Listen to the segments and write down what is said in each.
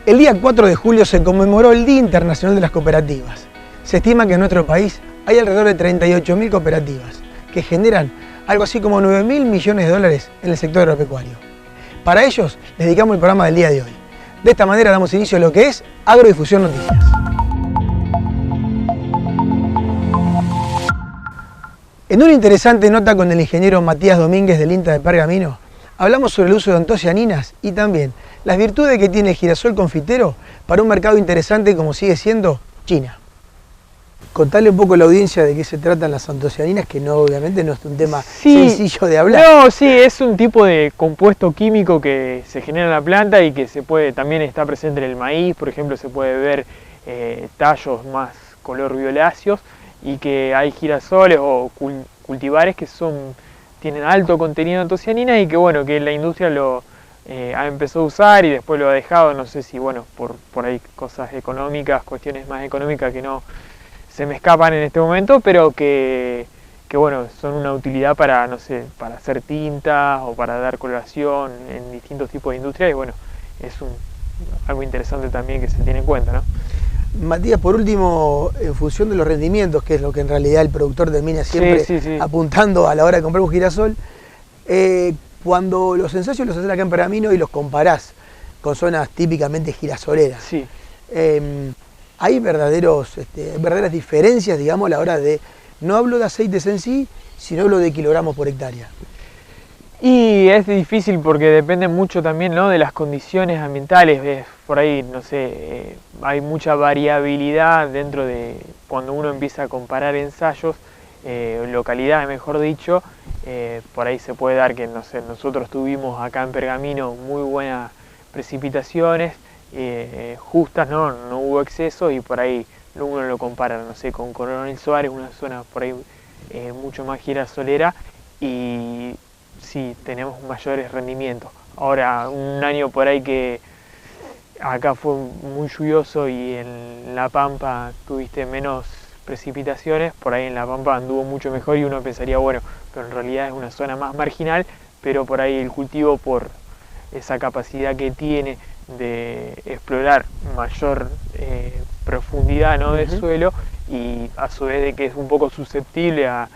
El día 4 de julio se conmemoró el Día Internacional de las Cooperativas. Se estima que en nuestro país hay alrededor de 38.000 cooperativas, que generan algo así como 9.000 millones de dólares en el sector agropecuario. Para ellos, les dedicamos el programa del día de hoy. De esta manera damos inicio a lo que es Agrodifusión Noticias. En una interesante nota con el ingeniero Matías Domínguez del INTA de Pergamino, hablamos sobre el uso de antocianinas y también las virtudes que tiene el girasol confitero para un mercado interesante como sigue siendo China. Contale un poco a la audiencia de qué se tratan las antocianinas, que no, obviamente no es un tema sencillo de hablar. No, sí, es un tipo de compuesto químico que se genera en la planta y que también está presente en el maíz. Por ejemplo, se puede ver tallos más color violáceos, y que hay girasoles o cultivares que tienen alto contenido de antocianinas y que bueno, que la industria lo ha empezado a usar y después lo ha dejado, no sé si bueno, por ahí cosas económicas, cuestiones más económicas que no se me escapan en este momento, pero que bueno, son una utilidad para, no sé, para hacer tintas o para dar coloración en distintos tipos de industrias, y bueno, es algo interesante también que se tiene en cuenta, ¿no? Matías, por último, en función de los rendimientos, que es lo que en realidad el productor termina siempre apuntando a la hora de comprar un girasol, cuando los ensayos los haces acá en Pergamino y los comparás con zonas típicamente girasoleras, hay verdaderas diferencias, digamos, a la hora de, no hablo de aceites en sí, sino hablo de kilogramos por hectárea. Y es difícil porque depende mucho también, ¿no?, de las condiciones ambientales. Por ahí, no sé, hay mucha variabilidad dentro de cuando uno empieza a comparar ensayos, localidades mejor dicho. Por ahí se puede dar que, no sé, nosotros tuvimos acá en Pergamino muy buenas precipitaciones, justas, no hubo exceso, y por ahí uno lo compara, no sé, con Coronel Suárez, una zona por ahí mucho más girasolera, y sí, tenemos mayores rendimientos. Ahora, un año por ahí que acá fue muy lluvioso y en La Pampa tuviste menos precipitaciones, por ahí en La Pampa anduvo mucho mejor y uno pensaría, bueno, pero en realidad es una zona más marginal, pero por ahí el cultivo, por esa capacidad que tiene de explorar mayor profundidad, ¿no?, del suelo, y a su vez de que es un poco susceptible a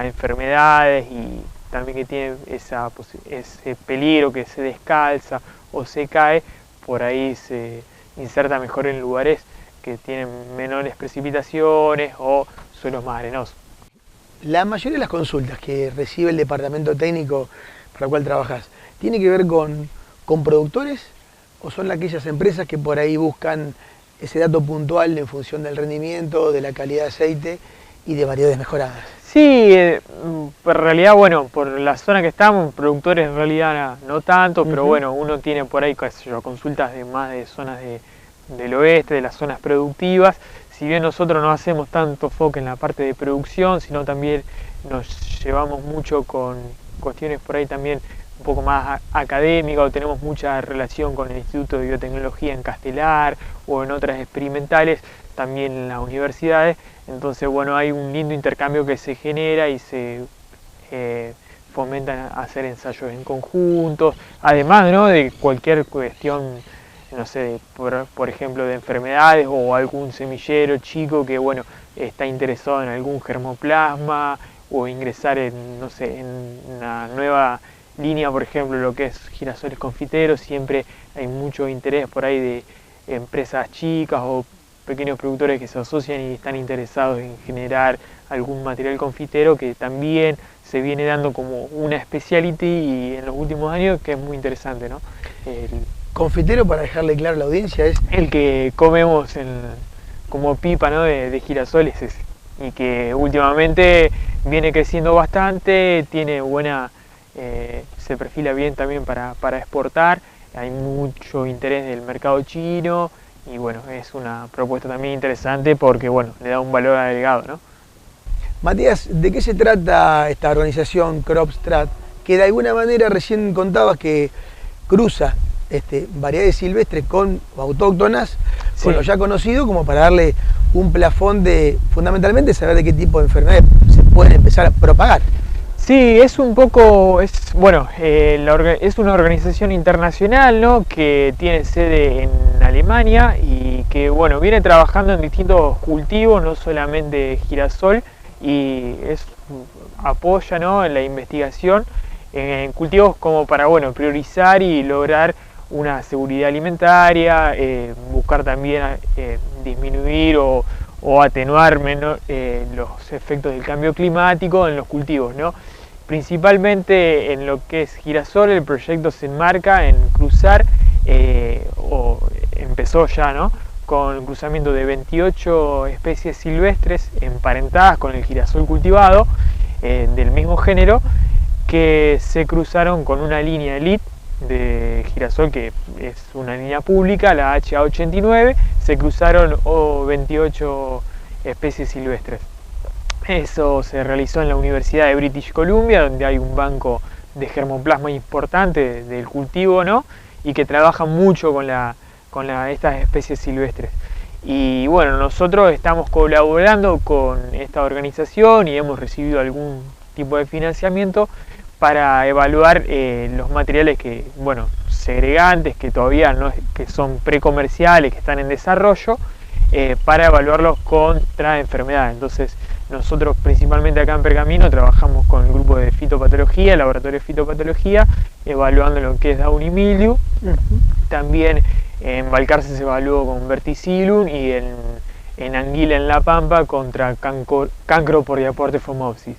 enfermedades, y también que tiene ese peligro que se descalza o se cae, por ahí se inserta mejor en lugares que tienen menores precipitaciones o suelos más arenosos. La mayoría de las consultas que recibe el departamento técnico para el cual trabajas, ¿tiene que ver con productores o son aquellas empresas que por ahí buscan ese dato puntual en función del rendimiento, de la calidad de aceite y de variedades mejoradas? Sí, en realidad, bueno, por la zona que estamos, productores en realidad no tanto, pero bueno, uno tiene por ahí, qué sé yo, consultas de más de zonas del oeste, de las zonas productivas. Si bien nosotros no hacemos tanto foco en la parte de producción, sino también nos llevamos mucho con cuestiones por ahí también un poco más académicas, o tenemos mucha relación con el Instituto de Biotecnología en Castelar o en otras experimentales, también en las universidades. Entonces, bueno, hay un lindo intercambio que se genera y se fomentan hacer ensayos en conjuntos, además, ¿no?, de cualquier cuestión, no sé, por ejemplo, de enfermedades, o algún semillero chico que, bueno, está interesado en algún germoplasma o ingresar en, no sé, en una nueva línea, por ejemplo, lo que es girasoles confiteros. Siempre hay mucho interés por ahí de empresas chicas o pequeños productores que se asocian y están interesados en generar algún material confitero que también se viene dando como una specialty, y en los últimos años, que es muy interesante, ¿no? Confitero, para dejarle claro a la audiencia, es el que comemos como pipa, ¿no?, de girasoles, y que últimamente viene creciendo bastante, tiene se perfila bien también para exportar. Hay mucho interés del mercado chino, y bueno, es una propuesta también interesante porque, bueno, le da un valor agregado, ¿no? Matías, ¿de qué se trata esta organización Cropstrat, que de alguna manera recién contabas que cruza variedades silvestres con autóctonas, con lo ya conocido, como para darle un plafón de, fundamentalmente, saber de qué tipo de enfermedades se pueden empezar a propagar? Sí, es un poco, es una organización internacional, ¿no?, que tiene sede en Alemania y que, bueno, viene trabajando en distintos cultivos, no solamente girasol, y apoya, ¿no?, en la investigación en cultivos como para, bueno, priorizar y lograr una seguridad alimentaria, buscar también disminuir o atenuar los efectos del cambio climático en los cultivos, ¿no? Principalmente en lo que es girasol, el proyecto se enmarca en cruzar, o empezó ya, ¿no?, con el cruzamiento de 28 especies silvestres emparentadas con el girasol cultivado, del mismo género, que se cruzaron con una línea elite de girasol, que es una línea pública, la HA89, se cruzaron 28 especies silvestres. Eso se realizó en la Universidad de British Columbia, donde hay un banco de germoplasma importante del cultivo, ¿no?, y que trabaja mucho con estas especies silvestres. Y bueno, nosotros estamos colaborando con esta organización y hemos recibido algún tipo de financiamiento para evaluar los materiales segregantes, que todavía que son precomerciales, que están en desarrollo, para evaluarlos contra enfermedades. Entonces, nosotros principalmente acá en Pergamino trabajamos con el grupo de fitopatología, el laboratorio de fitopatología, evaluando lo que es Downy Mildew. También en Balcarce se evaluó con Verticillum y en Anguila, en La Pampa, contra cancro por Diaporte phomopsis.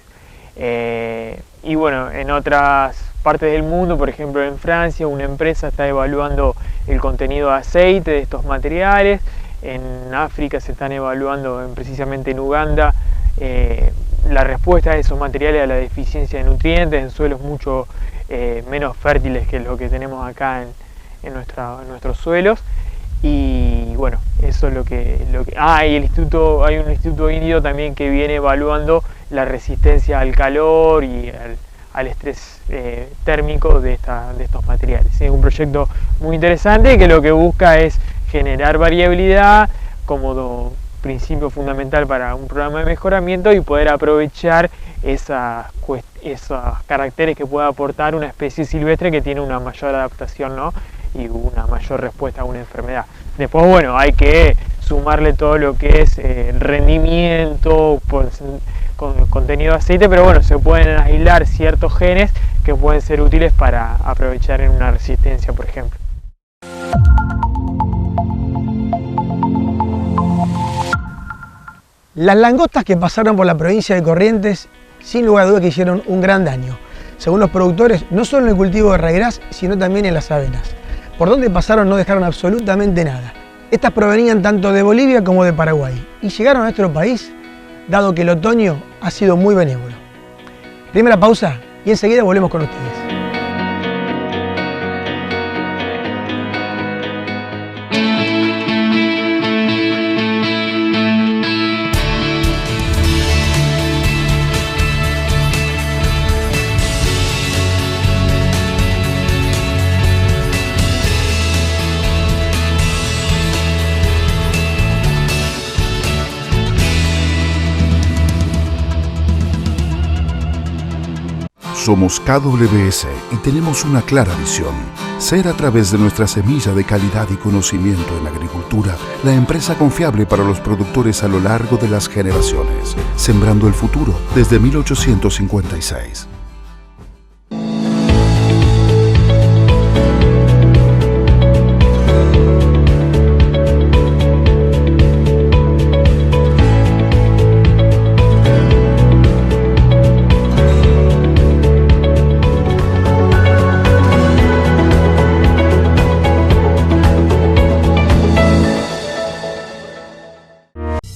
Y bueno, en otras partes del mundo, por ejemplo en Francia, una empresa está evaluando el contenido de aceite de estos materiales. En África se están evaluando, precisamente en Uganda, la respuesta de esos materiales a la deficiencia de nutrientes en suelos mucho menos fértiles que lo que tenemos acá en nuestros suelos. Y bueno, eso es lo que y hay un instituto indio también que viene evaluando la resistencia al calor y al estrés térmico de estos materiales. Es un proyecto muy interesante que lo que busca es generar variabilidad como principio fundamental para un programa de mejoramiento y poder aprovechar esos caracteres que puede aportar una especie silvestre que tiene una mayor adaptación, ¿no?, y una mayor respuesta a una enfermedad. Después, bueno, hay que sumarle todo lo que es rendimiento con contenido de aceite, pero bueno, se pueden aislar ciertos genes que pueden ser útiles para aprovechar en una resistencia, por ejemplo. Las langostas que pasaron por la provincia de Corrientes, sin lugar a dudas que hicieron un gran daño, según los productores, no solo en el cultivo de raigras, sino también en las avenas. Por donde pasaron no dejaron absolutamente nada. Estas provenían tanto de Bolivia como de Paraguay y llegaron a nuestro país, dado que el otoño ha sido muy benévolo. Primera pausa y enseguida volvemos con ustedes. Somos KWS y tenemos una clara visión: ser, a través de nuestra semilla de calidad y conocimiento en agricultura, la empresa confiable para los productores a lo largo de las generaciones, sembrando el futuro desde 1856.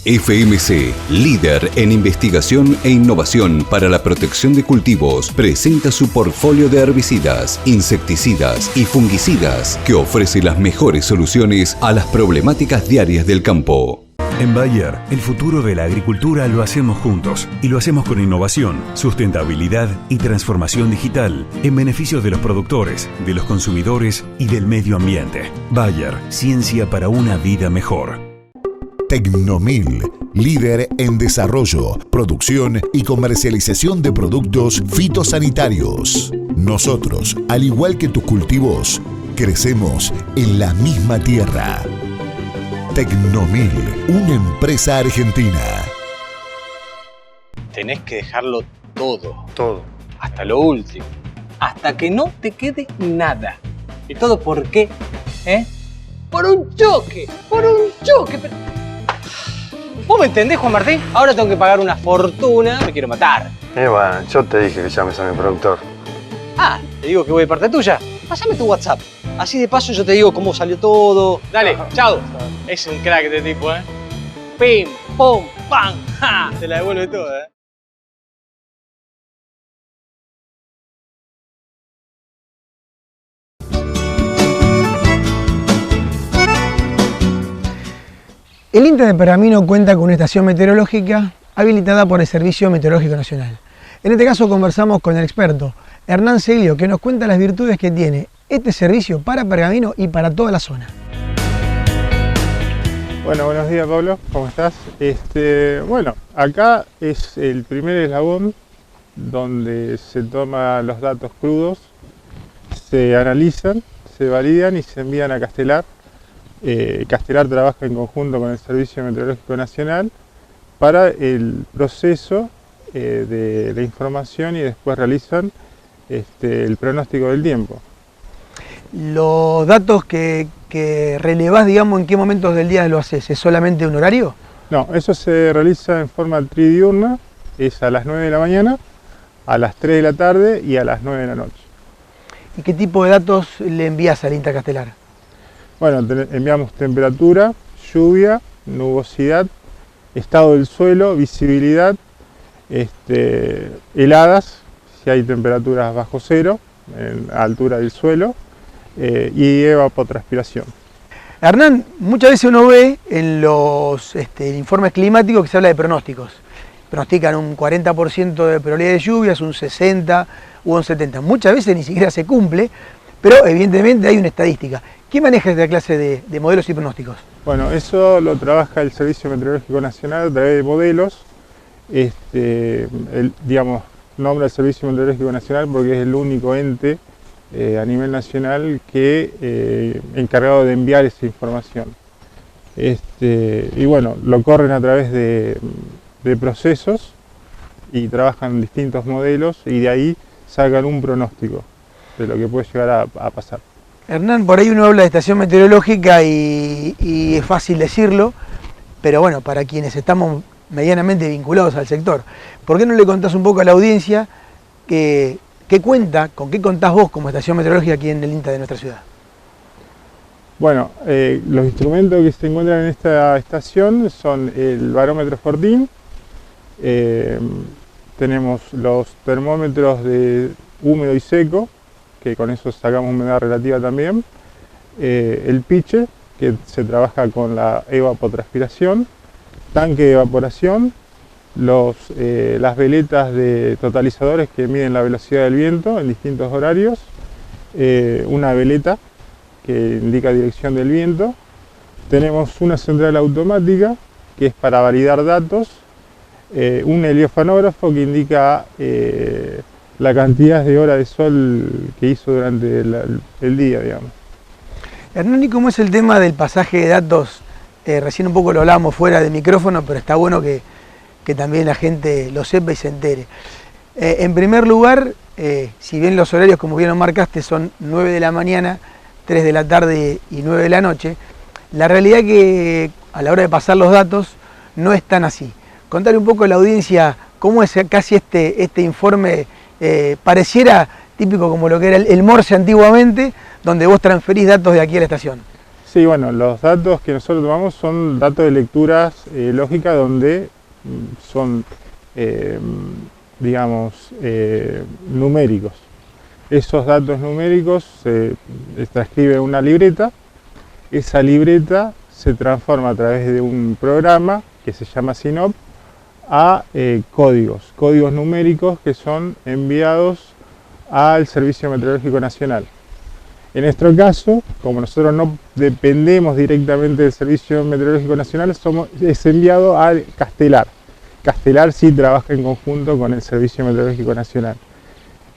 FMC, líder en investigación e innovación para la protección de cultivos, presenta su portfolio de herbicidas, insecticidas y fungicidas que ofrece las mejores soluciones a las problemáticas diarias del campo. En Bayer, el futuro de la agricultura lo hacemos juntos y lo hacemos con innovación, sustentabilidad y transformación digital en beneficio de los productores, de los consumidores y del medio ambiente. Bayer, ciencia para una vida mejor. Tecnomil, líder en desarrollo, producción y comercialización de productos fitosanitarios. Nosotros, al igual que tus cultivos, crecemos en la misma tierra. Tecnomil, una empresa argentina. Tenés que dejarlo todo, hasta lo último, hasta que no te quede nada. ¿Y todo por qué? Por un choque. Pero... ¿Vos me entendés, Juan Martín? Ahora tengo que pagar una fortuna, me quiero matar. Bueno, yo te dije que llames a mi productor. Ah, te digo que voy de parte tuya. Pásame tu WhatsApp. Así de paso yo te digo cómo salió todo. Dale, chao. Es un crack este tipo, Pim, pum, pam, ja. Te la devuelve toda, El INTA de Pergamino cuenta con una estación meteorológica habilitada por el Servicio Meteorológico Nacional. En este caso conversamos con el experto Hernán Seglio, que nos cuenta las virtudes que tiene este servicio para Pergamino y para toda la zona. Bueno, buenos días Pablo, ¿cómo estás? Bueno, acá es el primer eslabón donde se toman los datos crudos, se analizan, se validan y se envían a Castelar. Castelar trabaja en conjunto con el Servicio Meteorológico Nacional para el proceso de la información y después realizan el pronóstico del tiempo. ¿Los datos que relevás, digamos, en qué momentos del día lo haces? ¿Es solamente un horario? No, eso se realiza en forma tridiurna, es a las 9 de la mañana, a las 3 de la tarde y a las 9 de la noche. ¿Y qué tipo de datos le envías al INTA Castelar? Bueno, enviamos temperatura, lluvia, nubosidad, estado del suelo, visibilidad, heladas, si hay temperaturas bajo cero, a altura del suelo, y evapotranspiración. Hernán, muchas veces uno ve en los informes climáticos que se habla de pronósticos. Pronostican un 40% de probabilidad de lluvias, un 60% u un 70%. Muchas veces ni siquiera se cumple, pero evidentemente hay una estadística. ¿Quién maneja esta clase de modelos y pronósticos? Bueno, eso lo trabaja el Servicio Meteorológico Nacional a través de modelos. Digamos, nombra el Servicio Meteorológico Nacional porque es el único ente a nivel nacional que encargado de enviar esa información. Y bueno, lo corren a través de procesos y trabajan distintos modelos y de ahí sacan un pronóstico de lo que puede llegar a pasar. Hernán, por ahí uno habla de estación meteorológica y es fácil decirlo, pero bueno, para quienes estamos medianamente vinculados al sector, ¿por qué no le contás un poco a la audiencia con qué contás vos como estación meteorológica aquí en el INTA de nuestra ciudad? Bueno, los instrumentos que se encuentran en esta estación son el barómetro Fortín, tenemos los termómetros de húmedo y seco, que con eso sacamos humedad relativa también, el piche, que se trabaja con la evapotranspiración, tanque de evaporación, las veletas de totalizadores que miden la velocidad del viento en distintos horarios, una veleta que indica dirección del viento, tenemos una central automática que es para validar datos, un heliofanógrafo que indica la cantidad de horas de sol que hizo durante el día, digamos. Hernán, ¿y cómo es el tema del pasaje de datos? Recién un poco lo hablábamos fuera del micrófono, pero está bueno que también la gente lo sepa y se entere. En primer lugar, si bien los horarios, como bien lo marcaste, son 9 de la mañana, 3 de la tarde y 9 de la noche, la realidad que a la hora de pasar los datos no es tan así. Contarle un poco a la audiencia cómo es casi este informe. Pareciera típico como lo que era el Morse antiguamente, donde vos transferís datos de aquí a la estación. Sí, bueno, los datos que nosotros tomamos son datos de lecturas lógicas donde son, digamos, numéricos. Esos datos numéricos se transcriben en una libreta, esa libreta se transforma a través de un programa que se llama SINOP a códigos numéricos que son enviados al Servicio Meteorológico Nacional. En nuestro caso, como nosotros no dependemos directamente del Servicio Meteorológico Nacional, es enviado a Castelar. Castelar sí trabaja en conjunto con el Servicio Meteorológico Nacional.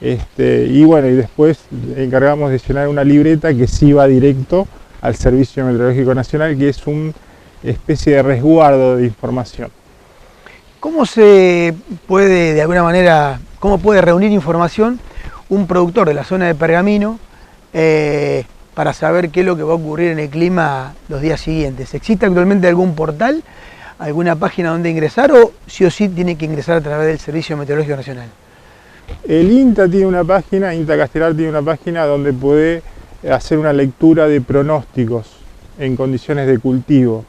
Y bueno, y después encargamos de llenar una libreta que sí va directo al Servicio Meteorológico Nacional, que es una especie de resguardo de información. ¿Cómo se puede, de alguna manera, cómo puede reunir información un productor de la zona de Pergamino para saber qué es lo que va a ocurrir en el clima los días siguientes? ¿Existe actualmente algún portal, alguna página donde ingresar o sí tiene que ingresar a través del Servicio Meteorológico Nacional? El INTA tiene una página, INTA Castelar tiene una página donde puede hacer una lectura de pronósticos en condiciones de cultivo.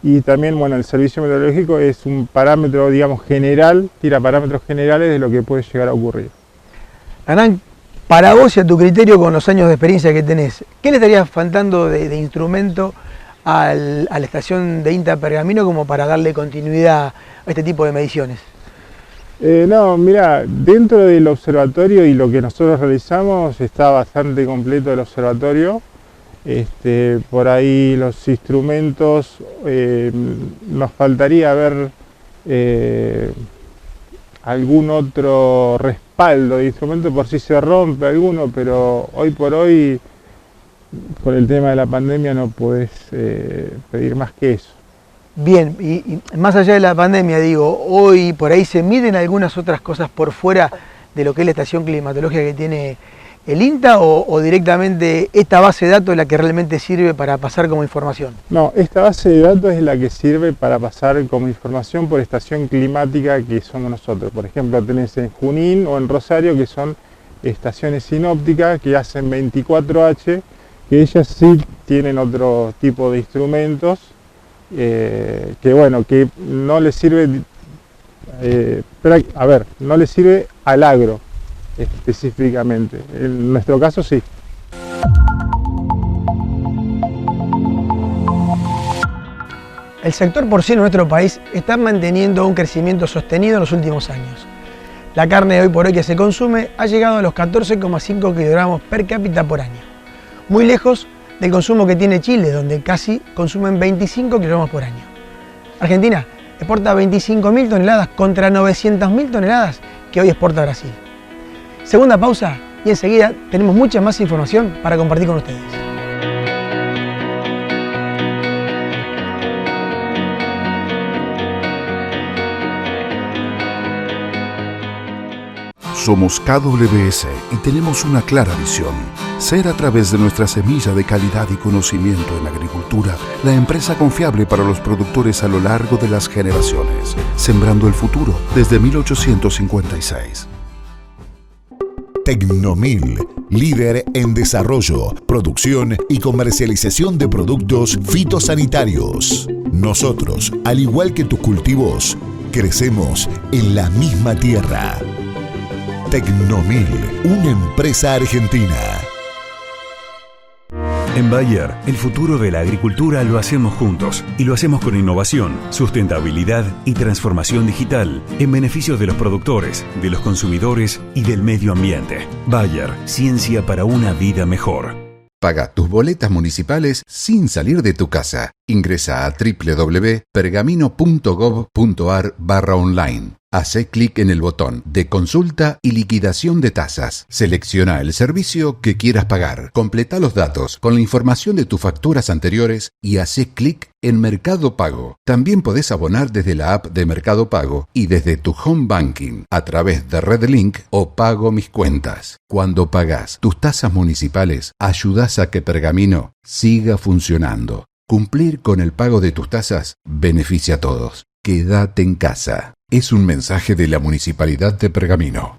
Y también, bueno, el Servicio Meteorológico es un parámetro, digamos, general, tira parámetros generales de lo que puede llegar a ocurrir. Hernán, para vos y a tu criterio, con los años de experiencia que tenés, ¿qué le estaría faltando de instrumento a la estación de INTA Pergamino como para darle continuidad a este tipo de mediciones? No, mira, dentro del observatorio y lo que nosotros realizamos está bastante completo el observatorio. Por ahí los instrumentos, nos faltaría ver algún otro respaldo de instrumento por si se rompe alguno, pero hoy por hoy, por el tema de la pandemia, no podés pedir más que eso. Bien, y más allá de la pandemia, digo, hoy por ahí se miden algunas otras cosas por fuera de lo que es la estación climatológica que tiene el INTA o directamente esta base de datos es la que realmente sirve para pasar como información? No, esta base de datos es la que sirve para pasar como información por estación climática que somos nosotros. Por ejemplo, tenés en Junín o en Rosario, que son estaciones sinópticas que hacen 24H, que ellas sí tienen otro tipo de instrumentos que bueno, que no les sirve, no les sirve al agro específicamente. En nuestro caso sí. El sector porcino en nuestro país está manteniendo un crecimiento sostenido en los últimos años. La carne de hoy por hoy que se consume ha llegado a los 14,5 kilogramos per cápita por año, muy lejos del consumo que tiene Chile, donde casi consumen 25 kilogramos por año. Argentina exporta 25.000 toneladas contra 900.000 toneladas que hoy exporta Brasil. Segunda pausa y enseguida tenemos mucha más información para compartir con ustedes. Somos KWS y tenemos una clara visión: ser a través de nuestra semilla de calidad y conocimiento en agricultura la empresa confiable para los productores a lo largo de las generaciones, sembrando el futuro desde 1856. Tecnomil, líder en desarrollo, producción y comercialización de productos fitosanitarios. Nosotros, al igual que tus cultivos, crecemos en la misma tierra. Tecnomil, una empresa argentina. En Bayer, el futuro de la agricultura lo hacemos juntos y lo hacemos con innovación, sustentabilidad y transformación digital en beneficio de los productores, de los consumidores y del medio ambiente. Bayer, ciencia para una vida mejor. Paga tus boletas municipales sin salir de tu casa. Ingresa a www.pergamino.gov.ar/online. Hacé clic en el botón de consulta y liquidación de tasas. Selecciona el servicio que quieras pagar. Completa los datos con la información de tus facturas anteriores y hacé clic en Mercado Pago. También podés abonar desde la app de Mercado Pago y desde tu home banking a través de RedLink o Pago Mis Cuentas. Cuando pagás tus tasas municipales, ayudás a que Pergamino siga funcionando. Cumplir con el pago de tus tasas beneficia a todos. Quédate en casa. Es un mensaje de la Municipalidad de Pergamino.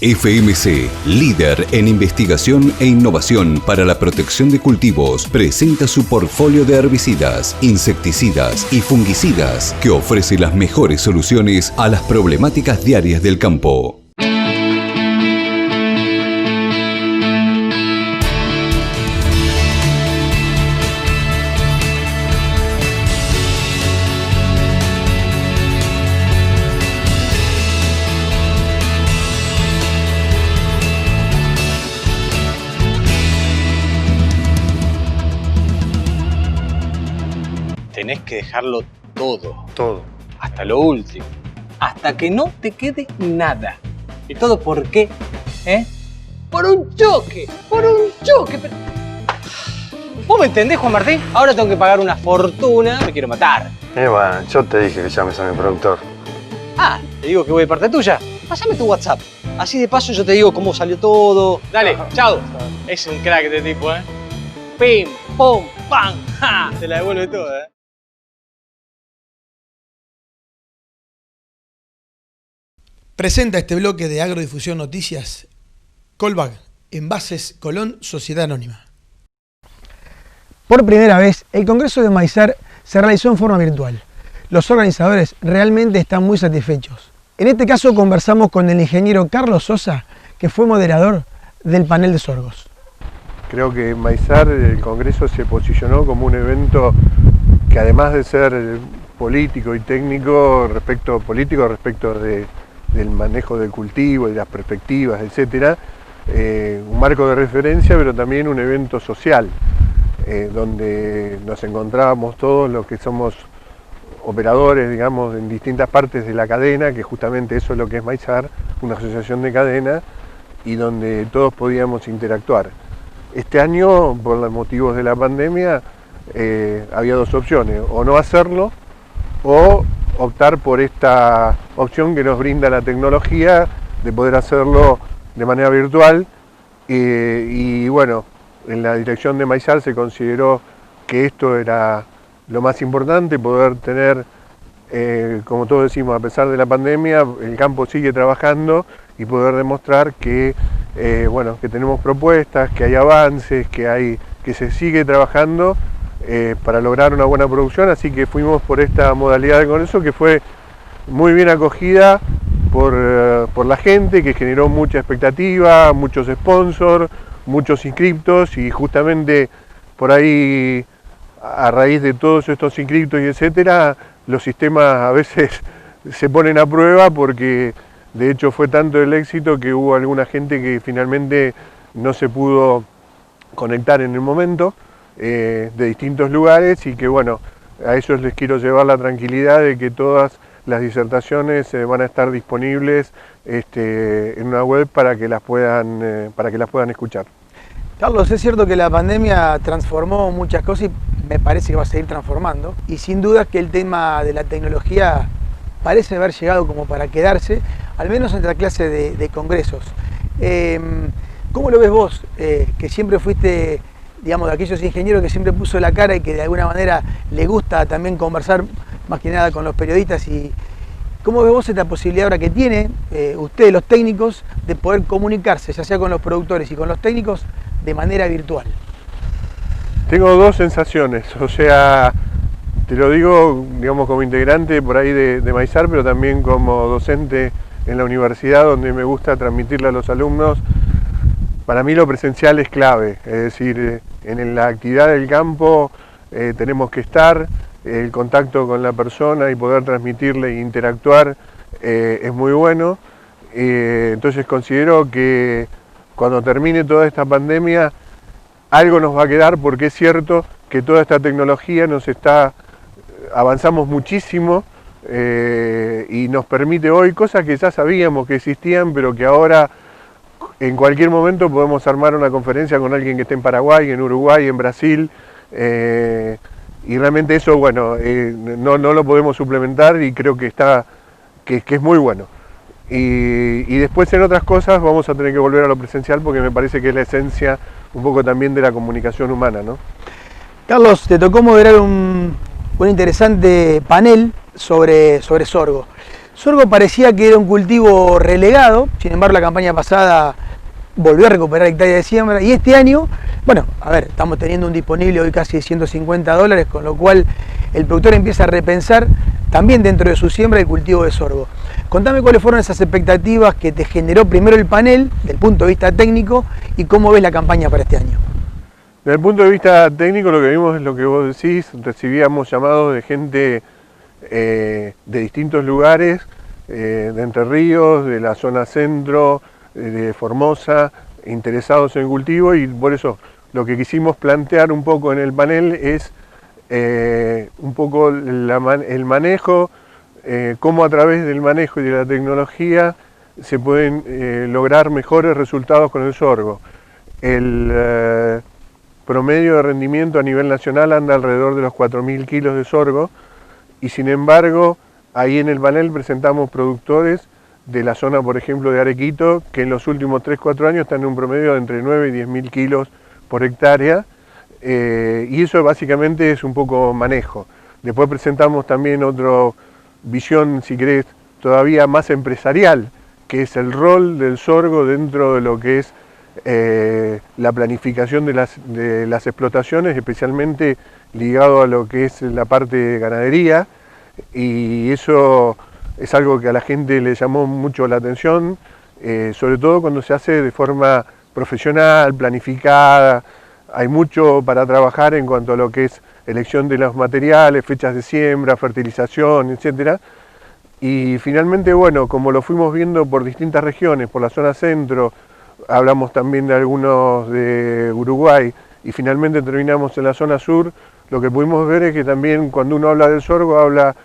FMC, líder en investigación e innovación para la protección de cultivos, presenta su portfolio de herbicidas, insecticidas y fungicidas que ofrece las mejores soluciones a las problemáticas diarias del campo. Tenés que dejarlo todo. Todo. Hasta lo último. Hasta que no te quede nada. ¿Y todo por qué? Por un choque. Por un choque. ¿Vos me entendés, Juan Martín? Ahora tengo que pagar una fortuna. Me quiero matar. Bueno, yo te dije que llames a mi productor. Ah, te digo que voy de parte tuya. Pásame tu WhatsApp. Así de paso yo te digo cómo salió todo. Dale, chao. Es un crack este tipo, Pim, pum, pam, ja. Te la devuelve toda, Presenta este bloque de Agrodifusión Noticias Colbag, Envases Colón, Sociedad Anónima. Por primera vez, el Congreso de Maizar se realizó en forma virtual. Los organizadores realmente están muy satisfechos. En este caso conversamos con el ingeniero Carlos Sosa, que fue moderador del panel de sorgos. Creo que en Maizar el Congreso se posicionó como un evento que, además de ser político y técnico, respecto del manejo del cultivo y las perspectivas, etcétera, un marco de referencia, pero también un evento social, donde nos encontrábamos todos los que somos operadores, digamos, en distintas partes de la cadena, que justamente eso es lo que es Maizar, una asociación de cadena, y donde todos podíamos interactuar. Este año, por los motivos de la pandemia, había dos opciones: o no hacerlo, o optar por esta opción que nos brinda la tecnología de poder hacerlo de manera virtual. Y bueno, en la dirección de Maizar se consideró que esto era lo más importante, poder tener, como todos decimos, a pesar de la pandemia, el campo sigue trabajando y poder demostrar que, bueno, que tenemos propuestas, que hay avances, que se sigue trabajando para lograr una buena producción. Así que fuimos por esta modalidad de congreso, que fue muy bien acogida por la gente, que generó mucha expectativa, muchos sponsors, muchos inscriptos, y justamente por ahí, a raíz de todos estos inscriptos y etcétera, los sistemas a veces se ponen a prueba, porque de hecho fue tanto el éxito que hubo alguna gente que finalmente no se pudo conectar en el momento, de distintos lugares, y que bueno, a ellos les quiero llevar la tranquilidad de que todas las disertaciones van a estar disponibles en una web para que las puedan escuchar. Carlos, es cierto que la pandemia transformó muchas cosas y me parece que va a seguir transformando, y sin duda que el tema de la tecnología parece haber llegado como para quedarse, al menos en la clase de congresos. ¿Cómo lo ves vos, que siempre fuiste, digamos, de aquellos ingenieros que siempre puso la cara y que de alguna manera le gusta también conversar más que nada con los periodistas? Y ¿cómo ves vos esta posibilidad ahora que tiene ustedes, los técnicos, de poder comunicarse, ya sea con los productores y con los técnicos, de manera virtual? Tengo dos sensaciones, o sea, te lo digo, digamos, como integrante por ahí de Maizar, pero también como docente en la universidad, donde me gusta transmitirle a los alumnos. Para mí lo presencial es clave, es decir, en la actividad del campo tenemos que estar, el contacto con la persona y poder transmitirle e interactuar es muy bueno. Entonces considero que cuando termine toda esta pandemia algo nos va a quedar, porque es cierto que toda esta tecnología avanzamos muchísimo y nos permite hoy cosas que ya sabíamos que existían, pero que ahora en cualquier momento podemos armar una conferencia con alguien que esté en Paraguay, en Uruguay, en Brasil, y realmente eso, bueno, no lo podemos suplementar, y creo que es muy bueno. Y después en otras cosas vamos a tener que volver a lo presencial, porque me parece que es la esencia un poco también de la comunicación humana, ¿no? Carlos, te tocó moderar un interesante panel sobre sorgo. Sorgo parecía que era un cultivo relegado, sin embargo la campaña pasada volvió a recuperar hectáreas de siembra y este año, bueno, a ver, estamos teniendo un disponible hoy casi de $150, con lo cual el productor empieza a repensar también dentro de su siembra el cultivo de sorgo. Contame cuáles fueron esas expectativas que te generó primero el panel, del punto de vista técnico, y cómo ves la campaña para este año. Desde el punto de vista técnico lo que vimos es lo que vos decís, recibíamos llamados de gente de distintos lugares, de Entre Ríos, de la zona centro, de Formosa, interesados en el cultivo, y por eso lo que quisimos plantear un poco en el panel es un poco el manejo, cómo a través del manejo y de la tecnología se pueden lograr mejores resultados con el sorgo. El promedio de rendimiento a nivel nacional anda alrededor de los 4.000 kilos de sorgo, y sin embargo ahí en el panel presentamos productores de la zona, por ejemplo, de Arequito, que en los últimos 3-4 años están en un promedio de entre 9 y 10.000 kilos por hectárea, y eso básicamente es un poco manejo. Después presentamos también otra visión, si querés, todavía más empresarial, que es el rol del sorgo dentro de lo que es la planificación de las explotaciones, especialmente ligado a lo que es la parte de ganadería, y eso es algo que a la gente le llamó mucho la atención, sobre todo cuando se hace de forma profesional, planificada. Hay mucho para trabajar en cuanto a lo que es elección de los materiales, fechas de siembra, fertilización, etc. Y finalmente, bueno, como lo fuimos viendo por distintas regiones, por la zona centro, hablamos también de algunos de Uruguay, y finalmente terminamos en la zona sur, lo que pudimos ver es que también cuando uno habla del sorgo, habla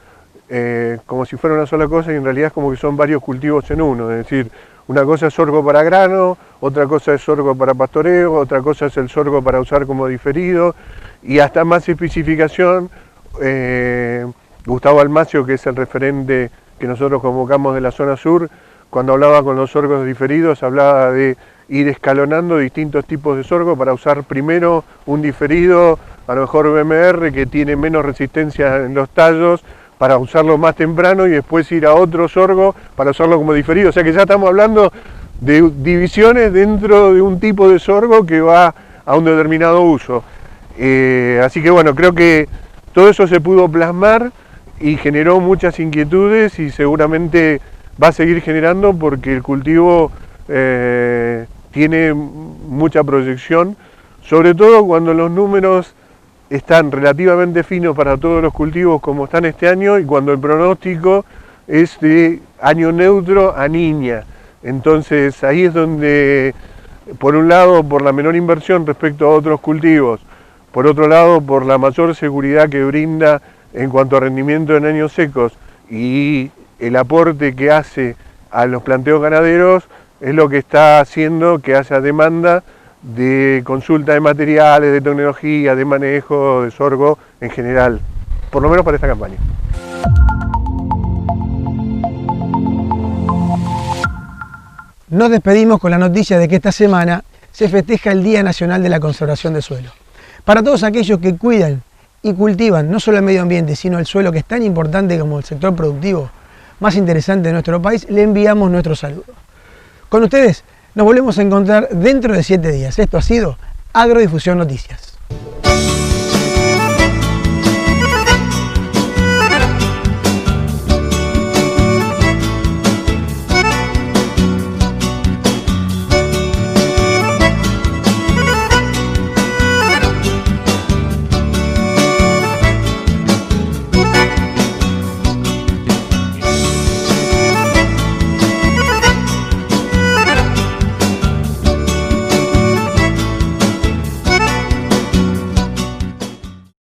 como si fuera una sola cosa, y en realidad es como que son varios cultivos en uno. Es decir, una cosa es sorgo para grano, otra cosa es sorgo para pastoreo, otra cosa es el sorgo para usar como diferido, y hasta más especificación, Gustavo Almacio, que es el referente que nosotros convocamos de la zona sur, cuando hablaba con los sorgos diferidos, hablaba de ir escalonando distintos tipos de sorgo para usar primero un diferido, a lo mejor BMR, que tiene menos resistencia en los tallos, para usarlo más temprano, y después ir a otro sorgo para usarlo como diferido. O sea que ya estamos hablando de divisiones dentro de un tipo de sorgo que va a un determinado uso. Así que bueno, creo que todo eso se pudo plasmar y generó muchas inquietudes, y seguramente va a seguir generando porque el cultivo tiene mucha proyección, sobre todo cuando los números están relativamente finos para todos los cultivos como están este año, y cuando el pronóstico es de año neutro a niña. Entonces ahí es donde, por un lado, por la menor inversión respecto a otros cultivos, por otro lado, por la mayor seguridad que brinda en cuanto a rendimiento en años secos y el aporte que hace a los planteos ganaderos, es lo que está haciendo que haya demanda de consulta de materiales, de tecnología, de manejo, de sorgo en general, por lo menos para esta campaña. Nos despedimos con la noticia de que esta semana se festeja el Día Nacional de la Conservación del Suelo. Para todos aquellos que cuidan y cultivan no solo el medio ambiente, sino el suelo, que es tan importante como el sector productivo más interesante de nuestro país, le enviamos nuestro saludo. Con ustedes nos volvemos a encontrar dentro de 7 días. Esto ha sido Agrodifusión Noticias.